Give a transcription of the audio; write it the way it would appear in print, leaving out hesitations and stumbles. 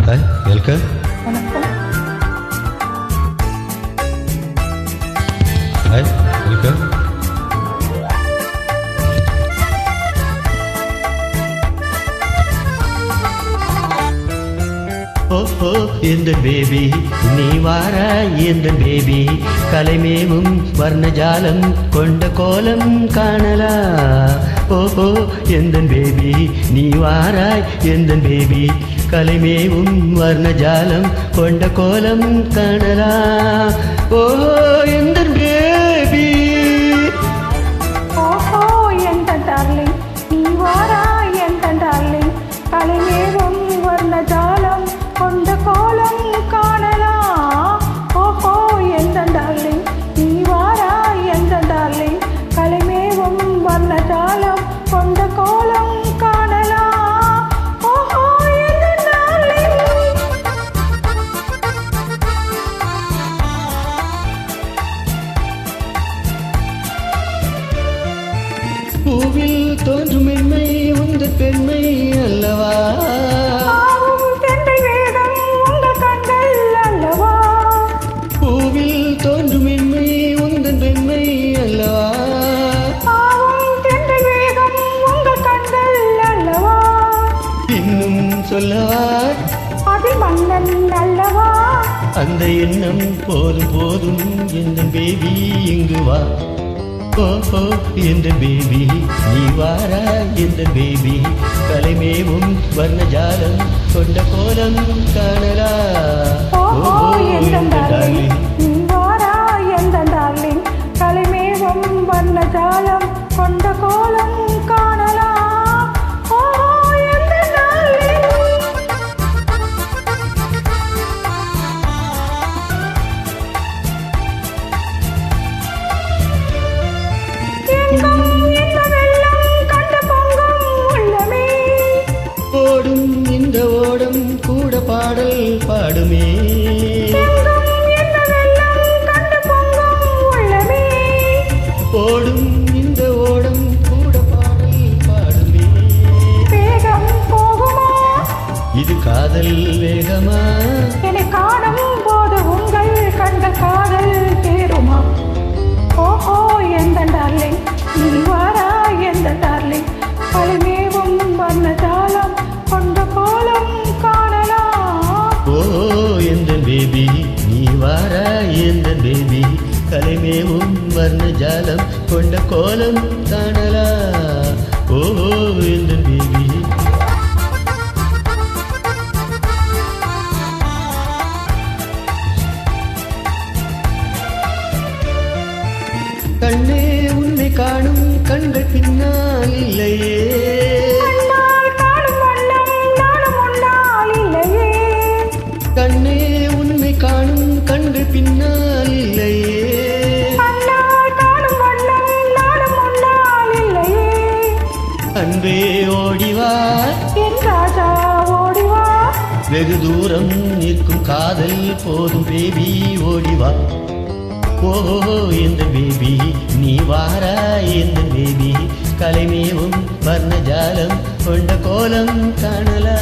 Hi welcome. வணக்கம். Hi welcome. ஓஹோ எந்த பேபி நீ வாரா எந்த பேபி கலைமேவும் வர்ணஜாலம் கொண்ட கோலம் காணலா. ஓஹோ எந்த பேபி நீ வாராய் எந்த பேபி கலைமேவும் வர்ணஜாலம் கொண்ட கோலம் காணலா. ஓஹோ எந்த பேபி. ஓஹோ எந்த டார்லிங் நீ வாரா எந்த டார்லிங் கலைமேவும் வர்ணஜாலம் கொண்ட கோலம் காணலா. ஓஹோ எந்த டார்லிங் நீ வாரா எந்த டார்லிங் கலைமேவும் வர்ணஜாலம் கொண்ட கோலம் காணலா. ஓஹோ எந்த டார்லிங். பூவில் தோன்றும் மென்மை உந்த பெண்மை அல்லவா. பூவில் தோன்றும் மென்மை உந்தன் பெண்மை அல்லவா. இன்னும் சொல்லவா அதில் மன்னன் அல்லவா. அந்த எண்ணம் போதும் போதும் எந்த பேபி இங்கு வா. ஓஹோ எந்த பேபி நீ வாரா எந்த பேபி கலைமேவும் வர்ணஜாலம் கொண்ட கோலம் காணலா. ஓஹோ எந்த டார்லிங் நீ வாரா எந்த டார்லிங் கலைமேவும் வர்ணஜாலம் கொண்ட கோலம் காணலா. ஓஹோ எந்த டார்லிங். எங்கும் இந்த வெள்ளம் கண்ட பொங்கும் உள்ளமே. ஓடும் இந்த ஓடம் கூட பாடல் பாடுமே. எங்கும் இந்த வெள்ளம் கண்ட பொங்கும் உள்ளமே. ஓடும் இந்த ஓடம் கூட பாடல் பாடுமே. வேகம் போகுமா இது காதல் வேகமா. என்னை காணும் போது உங்கள் கண்கள் காதல் தேருமா. ஓஹோ எந்த டார்லிங் நீ வாரா எந்த டார்லிங் கலைமேவும் வர்ணஜாலம் கொண்ட கோலம் காணலா. ஓ எந்த பேபி நீ வாரா எந்த பேபி கலைமேவும் வர்ணஜாலம் கொண்ட கோலம் காணலா. ஓ எந்த பேபி. கண்ணே உன்னை காணும் கண்கள் பின்னால் இல்லையே. கண்ணால் காணும் வண்ணம் நானும் முன்னால் இல்லையே. கண்ணே உன்னை காணும் கண்கள் பின்னால் இல்லையே. கண்ணால் காணும் வண்ணம் நானும் முன்னால் இல்லையே. அன்பே ஓடிவா என் ராஜா ஓடிவா. வெகு தூரம் நிற்கும் காதல் போதும் பேபி ஓடிவா. ஓஹோ எந்த பேபி நீ வாரா எந்த பேபி கலைமேவும் வர்ணஜாலம் கொண்ட கோலம் காணலா.